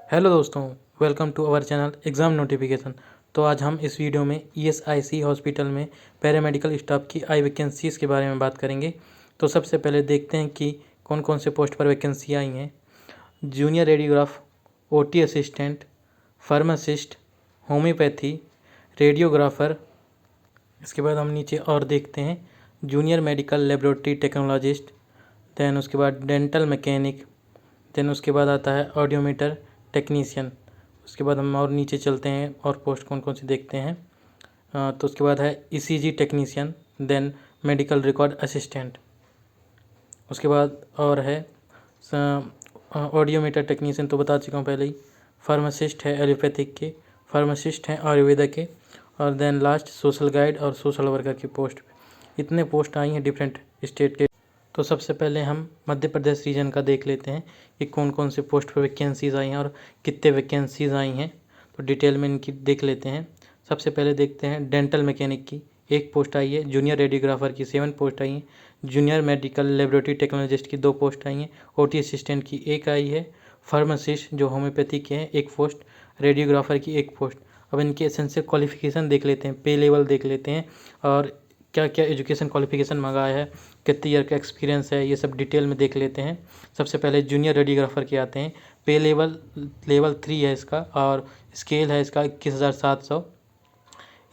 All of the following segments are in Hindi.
हेलो दोस्तों, welcome to our channel exam notification. तो आज हम इस वीडियो में ईएसआईसी हॉस्पिटल में पैरामेडिकल स्टाफ की आई वैकेंसीज़ के बारे में बात करेंगे। तो सबसे पहले देखते हैं कि कौन कौन से पोस्ट पर वैकेंसी आई हैं। Junior radiograph, OT assistant, pharmacist, homoeopathy, radiographer. इसके बाद हम नीचे और देखते हैं junior medical laboratory technologist, then उसके बाद डेंटल मैकेनिक, दैन उसके बाद आता है ऑडियोमीटर टेक्नीशियन। उसके बाद हम और नीचे चलते हैं और पोस्ट कौन कौन सी देखते हैं। तो उसके बाद है ECG technician, then medical record assistant. उसके बाद और है ऑडियोमीटर टेक्नीशियन, तो बता चुका हूँ पहले ही। फार्मासिस्ट है एलोपैथिक के, फार्मासिस्ट हैं आयुर्वेदा के, और देन लास्ट सोशल गाइड और सोशल वर्कर की पोस्ट। इतने पोस्ट आई हैं डिफरेंट स्टेट के। तो सबसे पहले हम मध्य प्रदेश रीजन का देख लेते हैं कि कौन कौन से पोस्ट पर वैकेंसीज़ आई हैं और कितने वैकेंसीज़ आई हैं। तो डिटेल में इनकी देख लेते हैं। सबसे पहले देखते हैं डेंटल मैकेनिक की, एक पोस्ट आई है। जूनियर रेडियोग्राफर की 7 पोस्ट आई हैं। जूनियर मेडिकल लेबोरेटरी टेक्नोलॉजिस्ट की 2 पोस्ट आई हैं। ओटी असिस्टेंट की 1 आई है। फार्मासिस्ट जो होम्योपैथी के हैं 1 पोस्ट, रेडियोग्राफर की 1 पोस्ट। अब इनके एसेंशियल क्वालिफिकेशन देख लेते हैं, पे लेवल देख लेते हैं, और क्या क्या एजुकेशन क्वालिफिकेशन मंगाया है, कितने ईयर का एक्सपीरियंस है, ये सब डिटेल में देख लेते हैं। सबसे पहले जूनियर रेडियोग्राफर के आते हैं। पे लेवल 3 है इसका, और स्केल है इसका 21,700।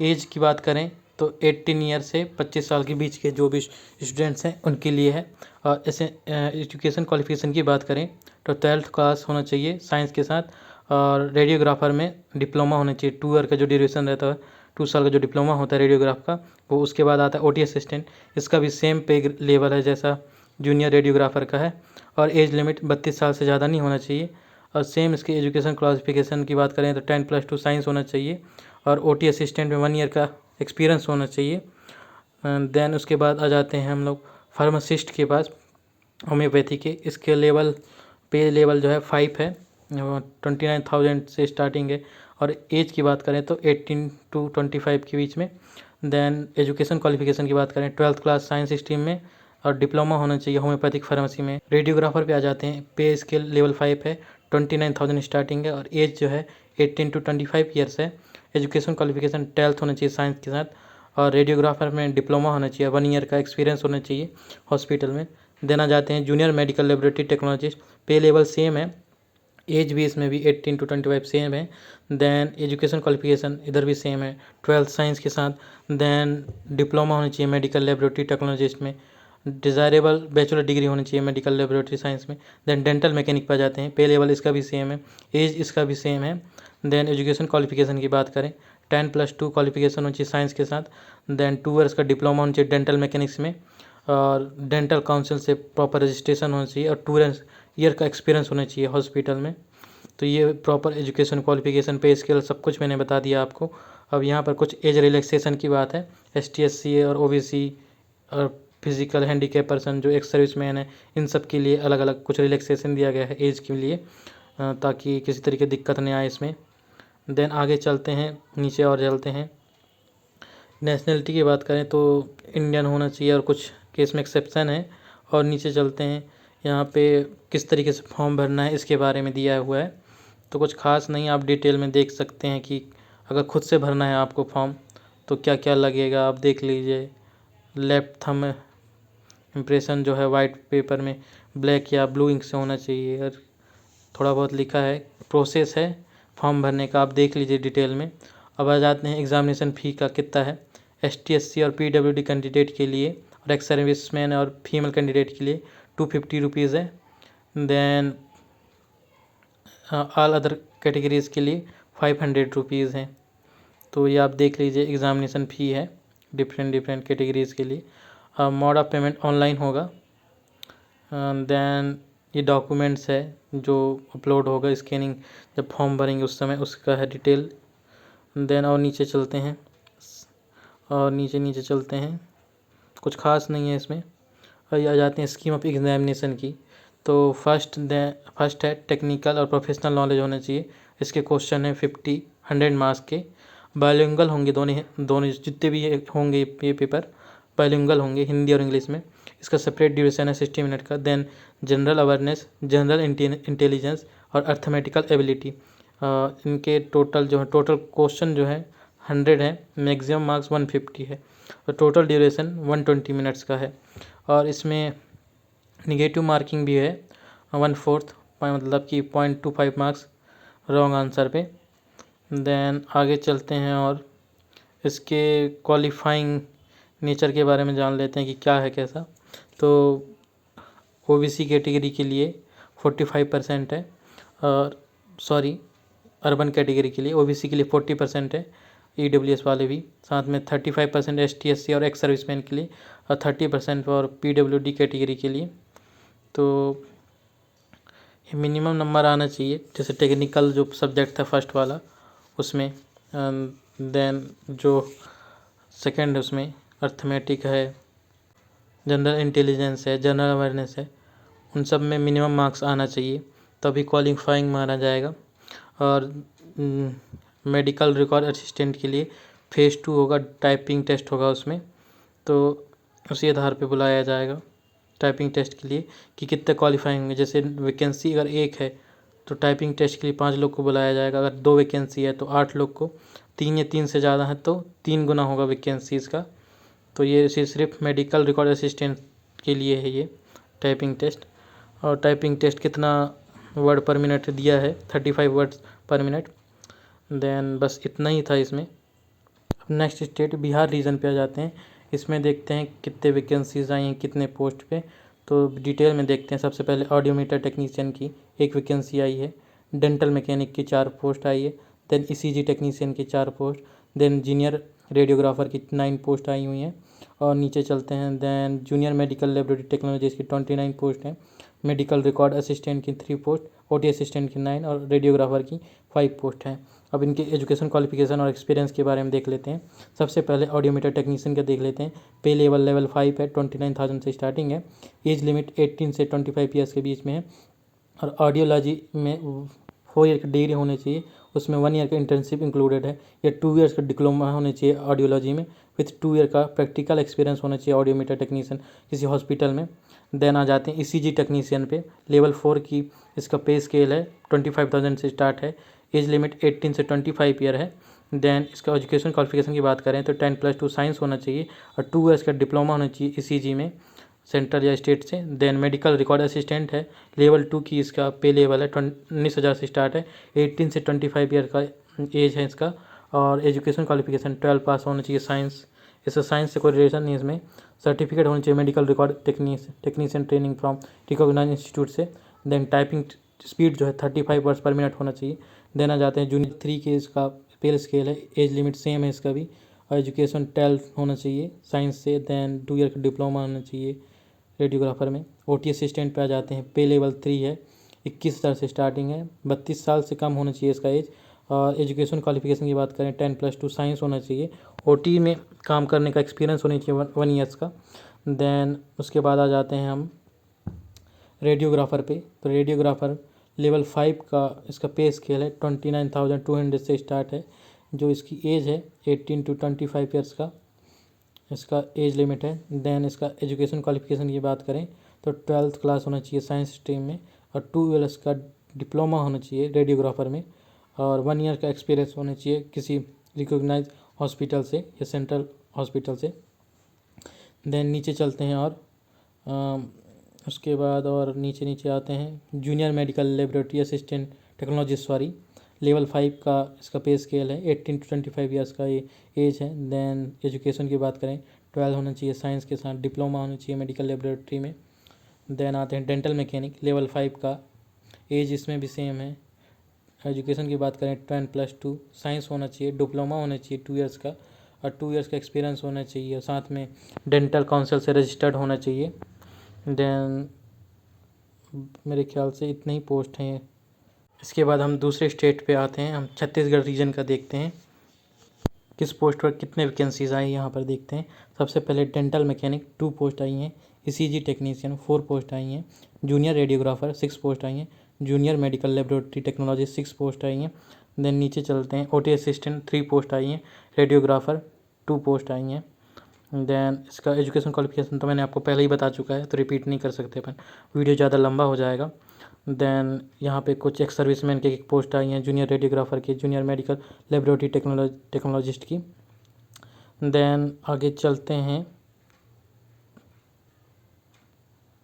एज की बात करें तो 18 ईयर से 25 साल के बीच के जो भी स्टूडेंट्स हैं उनके लिए है। और ऐसे एजुकेशन क्वालिफिकेशन की बात करें तो 12th क्लास होना चाहिए साइंस के साथ, और रेडियोग्राफर में डिप्लोमा होना चाहिए। 2 ईयर का जो ड्यूरेशन रहता है, 2 साल का जो डिप्लोमा होता है रेडियोग्राफ का, वो। उसके बाद आता है ओटी असिस्टेंट, इसका भी सेम पे लेवल है जैसा जूनियर रेडियोग्राफर का है, और एज लिमिट 32 साल से ज़्यादा नहीं होना चाहिए। और सेम इसके एजुकेशन क्वालिफिकेशन की बात करें तो 10+2 साइंस होना चाहिए, और ओटी असिस्टेंट में 1 ईयर का एक्सपीरियंस होना चाहिए। देन उसके बाद आ जाते हैं हम लोग फार्मासिस्ट के पास, होम्योपैथी के। इसके पे लेवल जो है 5 है, 29,000 से स्टार्टिंग है। और एज की बात करें तो 18 to 25 के बीच में। देन एजुकेशन क्वालिफिकेशन की बात करें 12th क्लास साइंस स्ट्रीम में, और डिप्लोमा होना चाहिए होम्योपैथिक फार्मेसी में। रेडियोग्राफर पे आ जाते हैं, पे स्केल लेवल 5 है, 29,000 स्टार्टिंग है, और एज जो है 18 to 25 ईयर्स है। एजुकेशन क्वालिफिकेशन 12th होना चाहिए साइंस के साथ, और रेडियोग्राफर में डिप्लोमा होना चाहिए, 1 ईयर का एक्सपीरियंस होना चाहिए हॉस्पिटल में। देना जाते हैं जूनियर मेडिकल लेबोरेटरी टेक्नोलॉजिस्ट, पे लेवल सेम है, एज भी इसमें भी 18 to 25 सेम है। देन एजुकेशन क्वालिफिकेशन इधर भी सेम है, 12th साइंस के साथ। देन डिप्लोमा होना चाहिए मेडिकल लेबोरेटरी टेक्नोलॉजिस्ट में, डिज़ायरेबल बैचलर डिग्री होनी चाहिए मेडिकल लेबोरेटरी साइंस में। देन डेंटल मैकेनिक पर जाते हैं, पे लेवल इसका भी सेम है, एज इसका भी सेम है। देन एजुकेशन क्वालिफिकेशन की बात करें 10+2 क्वालिफिकेशन होनी चाहिए साइंस के साथ। देन 2 ईयर्स का डिप्लोमा होना चाहिए डेंटल मैकेनिक्स में, और डेंटल काउंसिल से प्रॉपर रजिस्ट्रेशन होना चाहिए, और 2 ईयर का एक्सपीरियंस होना चाहिए हॉस्पिटल में। तो ये प्रॉपर एजुकेशन क्वालिफिकेशन, पे स्केल, सब कुछ मैंने बता दिया आपको। अब यहाँ पर कुछ एज रिलैक्सेशन की बात है। ST SC और OBC और फिजिकल हैंडीकैप पर्सन जो एक्स सर्विसमैन है, इन सब के लिए अलग अलग कुछ रिलैक्सेशन दिया गया है एज के लिए, ताकि किसी तरीके की दिक्कत नहीं आए इसमें। देन आगे चलते हैं, नीचे और चलते हैं। नेशनलिटी की बात करें तो इंडियन होना चाहिए, और कुछ केस में एक्सेप्शन है। और नीचे चलते हैं, यहाँ पे किस तरीके से फॉर्म भरना है इसके बारे में दिया हुआ है। तो कुछ खास नहीं, आप डिटेल में देख सकते हैं कि अगर खुद से भरना है आपको फॉर्म तो क्या क्या लगेगा, आप देख लीजिए। लेफ्ट थंब इम्प्रेशन जो है वाइट पेपर में ब्लैक या ब्लू इंक से होना चाहिए, और थोड़ा बहुत लिखा है, प्रोसेस है फॉर्म भरने का, आप देख लीजिए डिटेल में। अब आ जाते हैं एग्ज़ामिनेशन फ़ी का कितना है। ST SC और PWD कैंडिडेट के लिए, और एक्स सर्विसमैन और फीमेल कैंडिडेट के लिए 250 रुपीज़ है। देन ऑल अदर कैटेगरीज़ के लिए 500 रुपीज़ हैं। तो ये आप देख लीजिए एग्ज़ामिनेशन फ़ी है डिफरेंट कैटेगरीज़ के लिए। मोड ऑफ पेमेंट ऑनलाइन होगा। देन ये डॉक्यूमेंट्स है जो अपलोड होगा, स्कैनिंग जब फॉर्म भरेंगे उस समय, उसका है डिटेल। देन और नीचे चलते हैं, और नीचे चलते हैं, कुछ खास नहीं है इसमें। और ये आ जाते हैं स्कीम ऑफ एग्जामिनेशन की। तो फर्स्ट है टेक्निकल और प्रोफेशनल नॉलेज होना चाहिए। इसके क्वेश्चन है 100 मार्क्स के। बायलिंगुअल होंगे दोनों जितने भी होंगे ये पेपर बायलिंगुअल होंगे, हिंदी और इंग्लिश में। इसका सेपरेट ड्यूरेशन है 60 मिनट का। Then general awareness, general intelligence और अर्थमेटिकल एबिलिटी। इनके टोटल क्वेश्चन जो है 100 है, मैक्सिमम मार्क्स 150 है और टोटल ड्यूरेशन 120 मिनट्स का है। और इसमें निगेटिव मार्किंग भी है 1/4, मतलब कि 0.25 मार्क्स रॉन्ग आंसर पे। देन आगे चलते हैं और इसके क्वालिफाइंग नेचर के बारे में जान लेते हैं कि क्या है कैसा। तो ओबीसी कैटेगरी के लिए 45% है, और अर्बन कैटेगरी के लिए ओबीसी के लिए 40% है, ईडब्ल्यूएस वाले भी, साथ में 35% एसटी एससी और एक्स सर्विसमैन के लिए, और 30% और पीडब्ल्यूडी कैटेगरी के लिए। तो मिनिमम नंबर आना चाहिए, जैसे टेक्निकल जो सब्जेक्ट था फर्स्ट वाला उसमें, देन जो सेकंड उसमें अर्थमेटिक है, जनरल इंटेलिजेंस है, जनरल अवेयरनेस है, उन सब में मिनिमम मार्क्स आना चाहिए, तभी क्वालिफाइंग माना जाएगा। और मेडिकल रिकॉर्ड असिस्टेंट के लिए फेज़ 2 होगा, टाइपिंग टेस्ट होगा उसमें, तो उसी आधार पे बुलाया जाएगा टाइपिंग टेस्ट के लिए कि कितने क्वालिफाइंग होंगे। जैसे वैकेंसी अगर 1 है तो टाइपिंग टेस्ट के लिए 5 लोग को बुलाया जाएगा, अगर 2 वैकेंसी है तो 8 लोग को, 3 या 3 से ज़्यादा है तो 3 गुना होगा वैकेंसीज़ का। तो ये सिर्फ मेडिकल रिकॉर्ड असिस्टेंट के लिए है ये टाइपिंग टेस्ट। और टाइपिंग टेस्ट कितना वर्ड पर मिनट दिया है, 35 वर्ड्स पर मिनट। देन बस इतना ही था इसमें। अब नेक्स्ट स्टेट बिहार रीजन पे आ जाते हैं। इसमें देखते हैं कितने वैकेंसीज आई हैं, कितने पोस्ट पे, तो डिटेल में देखते हैं। सबसे पहले ऑडियोमीटर टेक्नीशियन की 1 वैकेंसी आई है, डेंटल मैकेनिक की 4 पोस्ट आई है, देन ईसीजी टेक्नीशियन की 4 पोस्ट, देन जूनियर रेडियोग्राफर की 9 पोस्ट आई हुई हैं। और नीचे चलते हैं, then junior medical laboratory technologies की 29 पोस्ट हैं, मेडिकल रिकॉर्ड असिस्टेंट की 3 पोस्ट, ओटी असिस्टेंट की 9 और रेडियोग्राफर की 5 पोस्ट हैं। अब इनके एजुकेशन क्वालिफिकेशन और एक्सपीरियंस के बारे में देख लेते हैं। सबसे पहले ऑडियोमीटर टेक्नीशियन का देख लेते हैं। पे लेवल 5 है, 29,000 से स्टार्टिंग है। एज लिमिट 18 से 25 ईयर्स के बीच में है। और ऑडियोलॉजी में 4 ईयर की डिग्री होनी चाहिए, उसमें 1 ईयर का इंटर्नशिप इंक्लूडेड है, या 2 ईयर्स का डिप्लोमा होना चाहिए ऑडियोलॉजी में, विथ 2 ईयर का प्रैक्टिकल एक्सपीरियंस होना चाहिए ऑडियोमीटर टेक्नीशियन किसी हॉस्पिटल में। देन आ जाते हैं ईसीजी टेक्नीशियन पे। लेवल 4 की इसका पे स्केल है, 25,000 से स्टार्ट है। एज लिमिट 18 से 25 ईयर है। देन इसका एजुकेशन क्वालिफिकेशन की बात करें तो 10+2 साइंस होना चाहिए और 2 ईयर्स का डिप्लोमा होना चाहिए ईसीजी में, सेंट्रल या स्टेट से। देन मेडिकल रिकॉर्ड असिस्टेंट है, लेवल 2 की इसका पे लेवल है, 19,000 से स्टार्ट है। 18 से 25 ईयर का एज है इसका। और एजुकेशन क्वालिफिकेशन 12 पास होना चाहिए साइंस, इससे साइंस से कोई रिलेशन नहीं इसमें। सर्टिफिकेट होना चाहिए medical record technician training from recognise institute से। देन टाइपिंग स्पीड जो है 35 वर्ड्स पर मिनट होना चाहिए। देन आ जाते हैं जूनियर 3 के इसका पे स्केल है, एज लिमिट सेम है इसका भी, और एजुकेशन 12 होना चाहिए साइंस से। देन 2 ईयर का डिप्लोमा होना चाहिए रेडियोग्राफर में। ओटी असिस्टेंट पे आ जाते हैं, पे लेवल 3 है, 21,000 से स्टार्टिंग है, 32 साल से कम होना चाहिए इसका एज। और एजुकेशन क्वालिफिकेशन की बात करें 10+2 साइंस होना चाहिए। ओटी में काम करने का एक्सपीरियंस होना चाहिए 1 ईयर्स का। देन उसके बाद आ जाते हैं हम रेडियोग्राफर पे। तो रेडियोग्राफर लेवल 5 का इसका पे स्केल है, 29,200 से स्टार्ट है। जो इसकी एज है 18 to 25 ईयर्स का इसका एज लिमिट है। देन इसका एजुकेशन क्वालिफिकेशन की बात करें तो 12th क्लास होना चाहिए साइंस स्ट्रीम में, और 2 ईयर्स का डिप्लोमा होना चाहिए रेडियोग्राफर में, और 1 ईयर का एक्सपीरियंस होना चाहिए किसी रिकॉग्नाइज हॉस्पिटल से या सेंट्रल हॉस्पिटल से। देन नीचे चलते हैं और उसके बाद और नीचे आते हैं junior medical laboratory assistant technology level 5 का इसका पे स्केल है, 18 to 25 ईयर्स का ये एज है। देन एजुकेशन की बात करें 12 होना चाहिए साइंस के साथ, डिप्लोमा होना चाहिए मेडिकल लेबोरेटरी में। देन आते हैं डेंटल मैकेनिक, लेवल 5 का एज इसमें भी सेम है। एजुकेशन की बात करें 10+2 साइंस होना चाहिए, डिप्लोमा होना चाहिए 2 ईयर्स का, और 2 ईयर्स का एक्सपीरियंस होना चाहिए, और साथ में डेंटल काउंसिल से रजिस्टर्ड होना चाहिए। देन मेरे ख्याल से इतने ही पोस्ट हैं। इसके बाद हम दूसरे स्टेट पे आते हैं, हम छत्तीसगढ़ रीजन का देखते हैं किस पोस्ट पर कितने वैकेंसीज आई यहाँ पर देखते हैं। सबसे पहले डेंटल मैकेनिक 2 पोस्ट आई हैं, ईसीजी टेक्नीशियन 4 पोस्ट आई हैं, जूनियर रेडियोग्राफर 6 पोस्ट आई हैं, junior medical laboratory technology 6 post आई हैं। देन नीचे चलते हैं, ओटी असिस्टेंट 3 पोस्ट आई हैं, रेडियोग्राफर 2 पोस्ट आई हैं। देन इसका एजुकेशन क्वालिफिकेशन तो मैंने आपको पहले ही बता चुका है, तो रिपीट नहीं कर सकते अपन, वीडियो ज़्यादा लंबा हो जाएगा। देन यहाँ पे कुछ एक्स सर्विसमैन की एक पोस्ट आई हैं, जूनियर रेडियोग्राफर की, जूनियर मेडिकल लेबोरेटरी टेक्नोलॉजिस्ट की। देन आगे चलते हैं,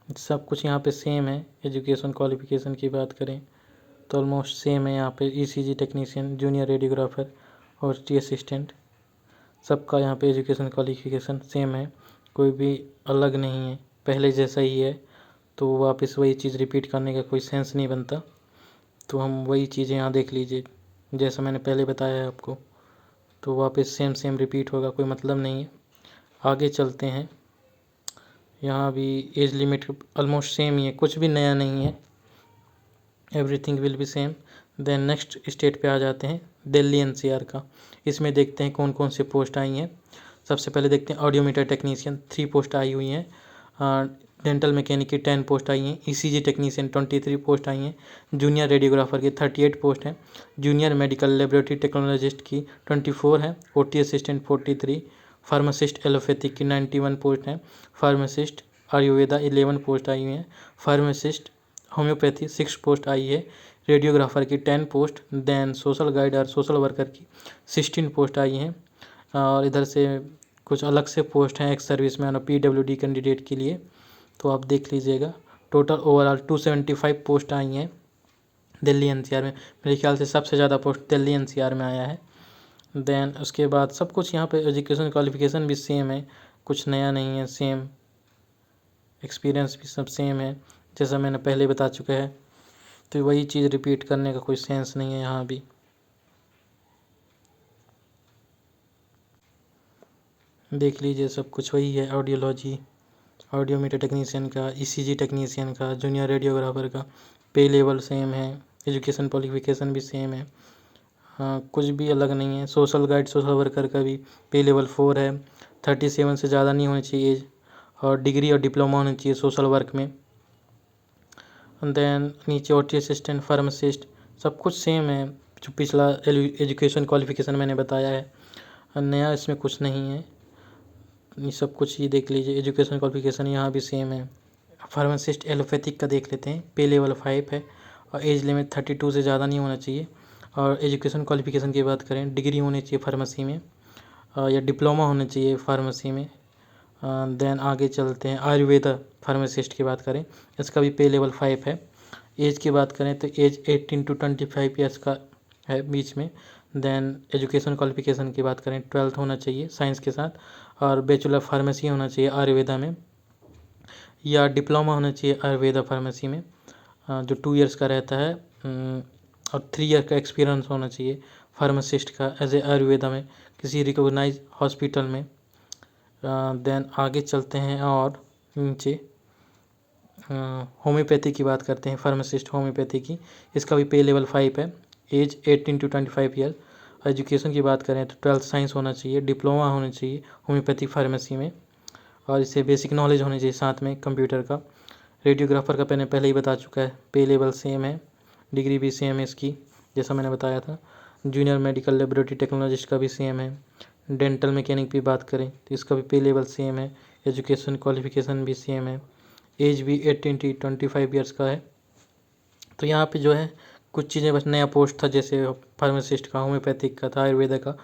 सब कुछ यहाँ पे सेम है। एजुकेशन क्वालिफिकेशन की बात करें तो ऑलमोस्ट सेम है। यहाँ पे ईसीजी टेक्नीशियन, जूनियर रेडियोग्राफर और टी असिस्टेंट, सबका यहाँ पे एजुकेशन क्वालिफिकेशन सेम है, कोई भी अलग नहीं है, पहले जैसा ही है। तो वापस वही चीज़ रिपीट करने का कोई सेंस नहीं बनता, तो हम वही चीज़ें यहाँ देख लीजिए जैसा मैंने पहले बताया है आपको, तो वापस सेम सेम रिपीट होगा, कोई मतलब नहीं है। आगे चलते हैं, यहाँ भी एज लिमिट ऑलमोस्ट सेम ही है, कुछ भी नया नहीं है, everything will be same. Then next state पे आ जाते हैं, दिल्ली एनसीआर का। इसमें देखते हैं कौन कौन से पोस्ट आई हैं। सबसे पहले देखते हैं ऑडियोमीटर टेक्नीशियन, 3 पोस्ट आई हुई हैं। डेंटल मैकेनिक की 10 पोस्ट आई हैं। ईसीजी टेक्नीशियन 23 पोस्ट आई हैं। जूनियर रेडियोग्राफर की 38 पोस्ट हैं। जूनियर मेडिकल लेबोरेटरी टेक्नोलॉजिस्ट की 24 है। OT assistant 43। फार्मासिस्ट एलोपैथिक की 91 पोस्ट हैं। फार्मासिस्ट आयुर्वेदा 11 पोस्ट आई हुई हैं। फार्मासिस्ट होम्योपैथी 6 पोस्ट आई है। रेडियोग्राफर की 10 पोस्ट। देन सोशल गाइड और सोशल वर्कर की 16 पोस्ट आई हैं। और इधर से कुछ अलग से पोस्ट हैं एक्स सर्विसमैन और पीडब्ल्यूडी कैंडिडेट के लिए, तो आप देख लीजिएगा। टोटल ओवरऑल 275 पोस्ट आई हैं दिल्ली एनसीआर में। मेरे ख्याल से सबसे ज़्यादा पोस्ट दिल्ली एनसीआर में आया है। देन उसके बाद सब कुछ यहाँ पे एजुकेशन क्वालिफिकेशन भी सेम है, कुछ नया नहीं है, सेम। एक्सपीरियंस भी सब सेम है जैसा मैंने पहले बता चुका है, तो वही चीज़ रिपीट करने का कोई सेंस नहीं है यहाँ भी। देख लीजिए सब कुछ वही है, ऑडियोलॉजी, ऑडियोमीटर टेक्नीशियन का, ईसीजी टेक्नीशियन का, जूनियर रेडियोग्राफर का पे लेवल सेम है, एजुकेशन क्वालिफिकेशन भी सेम है। हाँ, कुछ भी अलग नहीं है। सोशल गाइड सोशल वर्कर का भी पे लेवल 4 है। 37 से ज़्यादा नहीं होनी चाहिए एज, और डिग्री और डिप्लोमा होनी चाहिए सोशल वर्क में। देन नीचे ओटी असिस्टेंट, फार्मासिस्ट, सब कुछ सेम है जो पिछला एजुकेशन क्वालिफिकेशन मैंने बताया है। नया इसमें कुछ नहीं है, ये सब कुछ ही देख लीजिए। एजुकेशन क्वालिफिकेशन यहाँ भी सेम है। फार्मासिस्ट एलोपैथिक का देख लेते हैं, पे लेवल 5 है और एज लिमिट 32 से ज़्यादा नहीं होना चाहिए। और एजुकेशन क्वालिफिकेशन की बात करें, डिग्री होनी चाहिए फार्मेसी में या डिप्लोमा होना चाहिए फार्मेसी में। देन आगे चलते हैं, आयुर्वेदा फार्मासिस्ट की बात करें, इसका भी पे लेवल 5 है। एज की बात करें तो एज 18 to 25 ईयर्स का है बीच में। देन एजुकेशन क्वालिफिकेशन की बात करें, 12th होना चाहिए साइंस के साथ, और बैचलर फार्मेसी होना चाहिए आयुर्वेदा में, या डिप्लोमा होना चाहिए आयुर्वेदा फार्मेसी में जो 2 ईयर्स का रहता है, और 3 ईयर का एक्सपीरियंस होना चाहिए फार्मासिस्ट का एज ए आयुर्वेदा में किसी रिकॉग्नाइज हॉस्पिटल में। देन आगे चलते हैं और नीचे होम्योपैथी की बात करते हैं, फार्मासिस्ट होम्योपैथी की, इसका भी पे लेवल 5 है। As 18 to 25 year. एजुकेशन की बात करें तो 12th साइंस होना चाहिए, डिप्लोमा होना चाहिए होम्योपैथी फार्मेसी में, और इससे बेसिक नॉलेज होनी चाहिए साथ में कंप्यूटर का। रेडियोग्राफर का मैंने पहले ही बता चुका है, पे लेवल सेम है, डिग्री भी सेम है इसकी जैसा मैंने बताया था। जूनियर मेडिकल लेबोरेटरी टेक्नोलॉजिस्ट का भी सेम है। डेंटल मैकेनिक की बात करें तो इसका भी पे लेवल सेम है, एजुकेशन क्वालिफिकेशन भी सेम है, एज भी 18 to 25 ईयर्स का है। तो यहाँ पे जो है कुछ चीज़ें बस नया पोस्ट था, जैसे फार्मासिस्ट का, होम्योपैथिक का था, आयुर्वेदा का,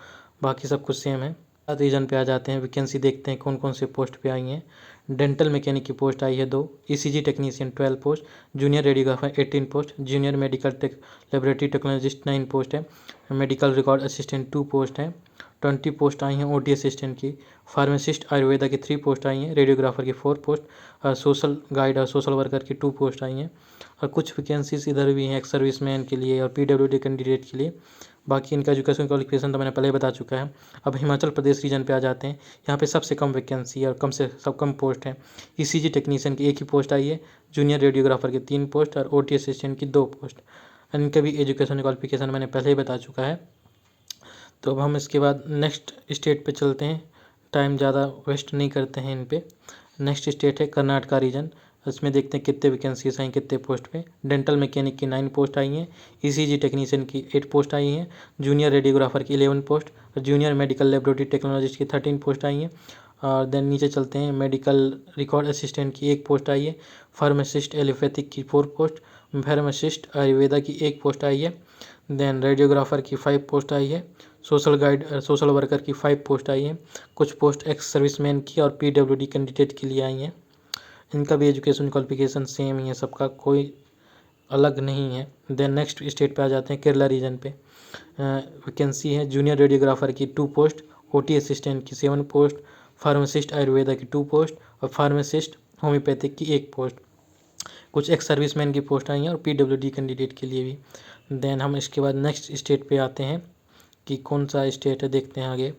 बाकी सब कुछ सेम है। रीजन पे आ जाते हैं, वैकेंसी देखते हैं कौन कौन से पोस्ट पे आई हैं। डेंटल मैकेनिक की पोस्ट आई है 2, ECG technician 12 post, junior radiographer 18 post, junior medical laboratory technologist 9 post है, मेडिकल रिकॉर्ड असिस्टेंट 2 पोस्ट हैं। 20 पोस्ट आई हैं ओटी असिस्टेंट की। फार्मासिस्ट आयुर्वेदा की 3 पोस्ट आई हैं, रेडियोग्राफर की 4 पोस्ट, और सोशल गाइड और सोशल वर्कर की 2 पोस्ट आई हैं। और कुछ वैकेंसीज इधर भी हैं एक्स सर्विसमैन के लिए और पीडब्ल्यूडी कैंडिडेट के लिए। बाकी इनका एजुकेशन क्वालिफिकेशन तो मैंने पहले बता चुका है। अब हिमाचल प्रदेश रीजन पे आ जाते हैं, यहाँ पे सबसे कम वैकेंसी और कम पोस्ट हैं। ईसीजी टेक्नीशियन की 1 ही पोस्ट आई है, जूनियर रेडियोग्राफर की 3 पोस्ट और ओटी असिस्टेंट की 2 पोस्ट। इनका भी एजुकेशन क्वालिफिकेशन मैंने पहले ही बता चुका है। तो अब हम इसके बाद नेक्स्ट स्टेट पे चलते हैं, टाइम ज़्यादा वेस्ट नहीं करते हैं इन पे। नेक्स्ट स्टेट है कर्नाटका रीजन, इसमें देखते हैं कितने वैकेंसीज आई कितने पोस्ट पे। डेंटल मैकेनिक की 9 पोस्ट आई हैं, ईसीजी टेक्नीशियन की 8 पोस्ट आई हैं, जूनियर रेडियोग्राफर की 11 post, junior medical laboratory technologist की 13 पोस्ट आई हैं, और देन नीचे चलते हैं, मेडिकल रिकॉर्ड असिस्टेंट की 1 पोस्ट आई है, फार्मासिस्ट एलोपैथिक की 4 पोस्ट, फार्मासिस्ट आयुर्वेदा की 1 पोस्ट आई है, देन रेडियोग्राफर की 5 पोस्ट आई है, सोशल गाइड सोशल वर्कर की 5 पोस्ट आई है, कुछ पोस्ट एक्स सर्विसमैन की और पीडब्ल्यूडी कैंडिडेट के लिए आई हैं। इनका भी एजुकेशन क्वालिफिकेशन सेम ही है, सबका कोई अलग नहीं है। देन नेक्स्ट स्टेट पे आ जाते हैं, केरला रीजन पे वैकेंसी है जूनियर रेडियोग्राफर की 2 पोस्ट, ओटी असिस्टेंट की 7 पोस्ट, फार्मासिस्ट आयुर्वेदा की 2 पोस्ट और फार्मासिस्ट होम्योपैथिक की 1 पोस्ट। कुछ एक्स सर्विसमैन की पोस्ट आई हैं और पीडब्ल्यूडी कैंडिडेट के लिए भी। देन हम इसके बाद नेक्स्ट स्टेट पे आते हैं कि कौन सा स्टेट है, देखते हैं आगे।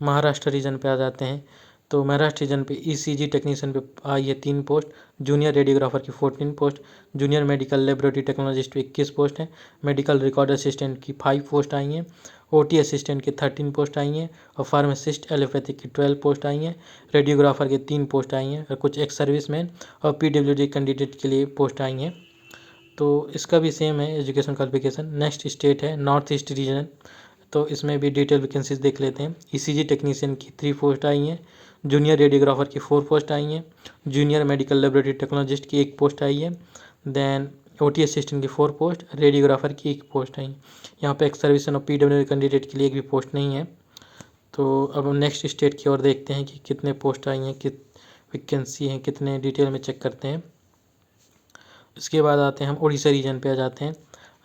महाराष्ट्र रीजन पे आ जाते हैं, तो महाराष्ट्र रीजन पे ईसीजी टेक्नीशियन पे आई है 3 पोस्ट, जूनियर रेडियोग्राफर की 14 post, junior medical laboratory technologist पे 21 पोस्ट है, मेडिकल रिकॉर्ड असिस्टेंट की 5 पोस्ट आई हैं, ओटी असिस्टेंट की 13 पोस्ट आई हैं और फार्मासिस्ट एलोपैथिक की 12 पोस्ट आई हैं, रेडियोग्राफर के 3 पोस्ट आई हैं और कुछ एक्स सर्विसमैन और पीडब्ल्यूडी कैंडिडेट के लिए पोस्ट आई हैं। तो इसका भी सेम है एजुकेशन क्वालिफिकेशन। नेक्स्ट स्टेट है नॉर्थ ईस्ट रीजन, तो इसमें भी डिटेल वैकेंसीज देख लेते हैं। ईसीजी टेक्नीशियन की 3 पोस्ट आई हैं, जूनियर रेडियोग्राफर की 4 पोस्ट आई हैं, जूनियर मेडिकल लेबोरेटरी टेक्नोलॉजिस्ट की 1 पोस्ट आई है, देन ओटी असिस्टेंट की 4 पोस्ट, रेडियोग्राफर की 1 पोस्ट आई। यहाँ पे एक्स सर्विस और पीडब्ल्यू कैंडिडेट के लिए एक भी पोस्ट नहीं है। तो अब हम नेक्स्ट स्टेट की ओर देखते हैं कि कितने पोस्ट आई हैं, वैकेंसी हैं कितने, डिटेल में चेक करते हैं। इसके बाद आते हैं हम उड़ीसा रीजन पे आ जाते हैं।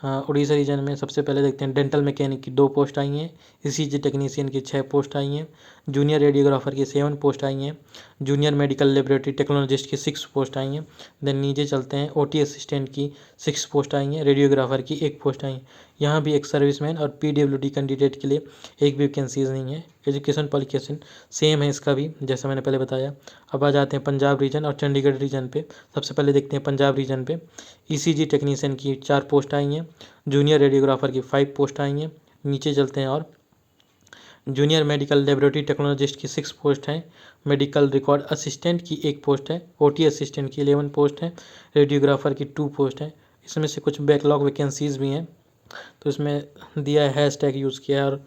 उड़ीसा रीजन में सबसे पहले देखते हैं डेंटल मैकेनिक की 2 पोस्ट आई हैं, ईसीजी टेक्नीशियन की 6 पोस्ट आई हैं, जूनियर रेडियोग्राफर की 7 पोस्ट आई हैं, जूनियर मेडिकल लेबोरेटरी टेक्नोलॉजिस्ट की 6 पोस्ट आई हैं। देन नीचे चलते हैं, ओटी असिस्टेंट की 6 पोस्ट आई हैं, रेडियोग्राफर की 1 पोस्ट आई हैं। यहाँ भी एक सर्विसमैन और पीडब्ल्यूडी कैंडिडेट के लिए एक भी वैकेंसीज नहीं है। एजुकेशन क्वालिफिकेशन सेम है इसका भी, जैसा मैंने पहले बताया। अब आ जाते हैं पंजाब रीजन और चंडीगढ़ रीजन पे। सबसे पहले देखते हैं पंजाब रीजन पे, ईसीजी टेक्नीशियन की 4 पोस्ट आई हैं, जूनियर रेडियोग्राफर की 5 पोस्ट आई हैं। नीचे चलते हैं और जूनियर मेडिकल लेबोरेटरी टेक्नोलॉजिस्ट की 6 पोस्ट हैं, मेडिकल रिकॉर्ड असिस्टेंट की 1 पोस्ट है, ओटी असिस्टेंट की 11 पोस्ट है, रेडियोग्राफर की 2 पोस्ट है। इसमें से कुछ बैकलॉग वैकेंसीज भी हैं, तो इसमें दिया है हैशटैग यूज़ किया है। और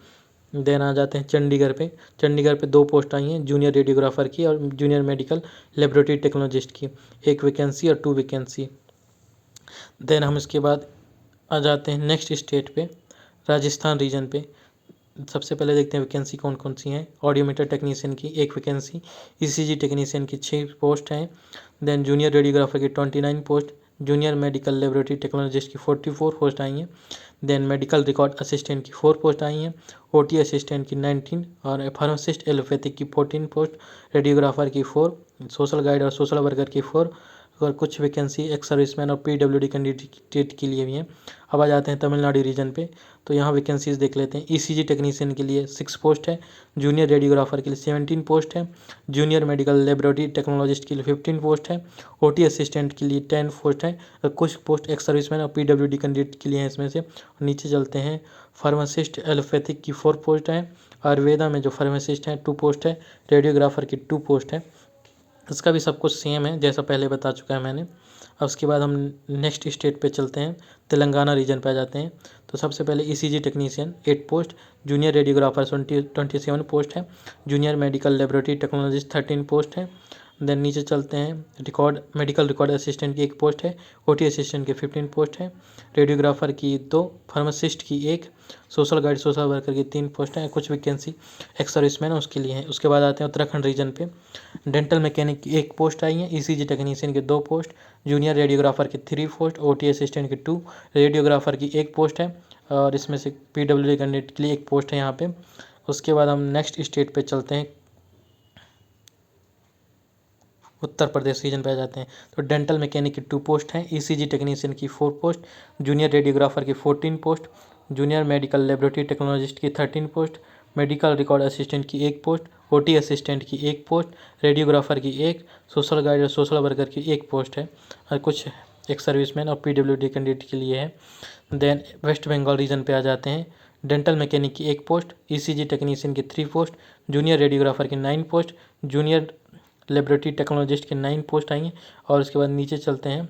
देन आ जाते हैं चंडीगढ़ पे। चंडीगढ़ पे 2 पोस्ट आई हैं, जूनियर रेडियोग्राफर की और जूनियर मेडिकल लेबोरेटरी टेक्नोलॉजिस्ट की, 1 वैकेंसी और 2 वैकेंसी। देन हम इसके बाद आ जाते हैं नेक्स्ट स्टेट पे, राजस्थान रीजन पे। सबसे पहले देखते हैं वैकेंसी कौन कौन सी हैं। ऑडियोमीटर टेक्नीशियन की 1 वैकेंसी, ईसीजी टेक्नीशियन की 6 पोस्ट हैं, देन जूनियर रेडियोग्राफर की 29 post, junior medical laboratory technologist की 44 पोस्ट आई हैं, देन मेडिकल रिकॉर्ड असिस्टेंट की 4 पोस्ट आई हैं, ओटी असिस्टेंट की 19 और फार्मासिस्ट एलोपैथिक की 14 पोस्ट, रेडियोग्राफर की 4, सोशल गाइड और सोशल वर्कर की 4 और कुछ वैकेंसी एक्स सर्विसमैन और पीडब्ल्यूडी कैंडिडेट के लिए भी हैं। अब आ जाते हैं तमिलनाडु रीजन पे, तो यहाँ वैकेंसीज देख लेते हैं। ईसीजी टेक्नीशियन के लिए 6 पोस्ट है, जूनियर रेडियोग्राफर के लिए 17 पोस्ट है, जूनियर मेडिकल लेबोरेटरी टेक्नोलॉजिस्ट के लिए 15 पोस्ट है, ओटी असिस्टेंट के लिए 10 पोस्ट है और कुछ पोस्ट एक्स सर्विसमैन और पीडब्ल्यूडी कैंडिडेट के लिए हैं इसमें से। नीचे चलते हैं, फार्मासिस्ट एलोपैथिक की 4 पोस्ट है, आयुर्वेदा में जो फार्मासिस्ट हैं 2 पोस्ट है, रेडियोग्राफर की 2 पोस्ट है। इसका भी सब कुछ सेम है जैसा पहले बता चुका है मैंने। अब उसके बाद हम नेक्स्ट स्टेट पे चलते हैं, तेलंगाना रीजन पे आ जाते हैं। तो सबसे पहले ECG technician 8 post, junior radiographer 27 post है, junior medical laboratory technologist 13 post है। देन नीचे चलते हैं, मेडिकल रिकॉर्ड असिस्टेंट की 1 पोस्ट है, ओटी असिस्टेंट की 15 पोस्ट है, रेडियोग्राफर की 2, फार्मासिस्ट की 1, सोशल गाइड सोशल वर्कर की 3 पोस्ट हैं, कुछ वैकेंसी एक्स सर्विसमैन है उसके लिए हैं। उसके बाद आते हैं उत्तराखंड रीजन पे, डेंटल मैकेनिक की 1 पोस्ट आई है, ईसीजी टेक्नीशियन की 2 पोस्ट, जूनियर रेडियोग्राफर की 3 पोस्ट, ओटी असिस्टेंट की 2, रेडियोग्राफर की 1 पोस्ट है और इसमें से पीडब्ल्यूडी कैंडिडेट के लिए 1 पोस्ट है यहाँ पे। उसके बाद हम नेक्स्ट स्टेट पे चलते हैं, उत्तर प्रदेश रीजन पे आ जाते हैं। तो डेंटल मैकेनिक की 2 पोस्ट हैं, ईसीजी टेक्नीशियन की 4 पोस्ट, जूनियर रेडियोग्राफर की 14 post, junior medical laboratory technologist की 13 पोस्ट, मेडिकल रिकॉर्ड असिस्टेंट की 1 पोस्ट, ओटी असिस्टेंट की 1 पोस्ट, रेडियोग्राफर की 1, सोशल गाइड और सोशल वर्कर की 1 पोस्ट है और कुछ एक सर्विसमैन और पीडब्ल्यूडी कैंडिडेट के लिए है। देन वेस्ट बंगाल रीजन पे आ जाते हैं, डेंटल मैकेनिक की 1 पोस्ट, ईसीजी टेक्नीशियन की 3 पोस्ट, जूनियर रेडियोग्राफर की 9 पोस्ट, जूनियर लेबोरेटरी टेक्नोलॉजिस्ट की 9 पोस्ट आई हैं। और उसके बाद नीचे चलते हैं,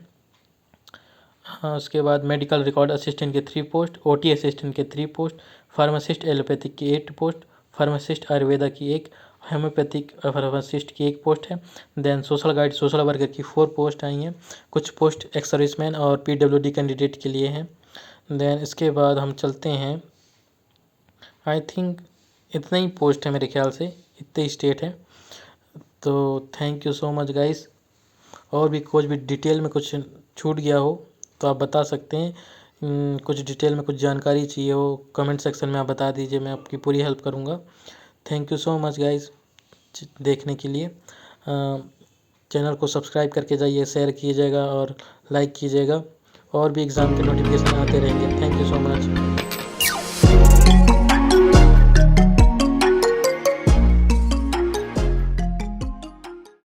उसके बाद मेडिकल रिकॉर्ड असिस्टेंट के 3 पोस्ट, ओटी असिस्टेंट के 3 पोस्ट, फार्मासिस्ट एलोपैथिक की 8 पोस्ट, फार्मासिस्ट आयुर्वेदा की एक, होम्योपैथिक फार्मासिस्ट की एक पोस्ट है। Then social guide social worker की 4 पोस्ट आई हैं। कुछ पोस्ट एक्स सर्विसमैन और PWD कैंडिडेट के लिए हैं। देन इसके बाद हम चलते हैं, आई थिंक इतना ही पोस्ट है मेरे ख्याल से, इतने ही स्टेट है। तो thank you so much guys. और भी कुछ भी डिटेल में कुछ छूट गया हो तो आप बता सकते हैं। कुछ डिटेल में कुछ जानकारी चाहिए हो कमेंट सेक्शन में आप बता दीजिए, मैं आपकी पूरी हेल्प करूँगा। Thank you so much guys देखने के लिए। चैनल को सब्सक्राइब करके जाइए, शेयर कीजिएगा और लाइक कीजिएगा। और भी एग्ज़ाम के नोटिफिकेशन आते रहेंगे। Thank you so much.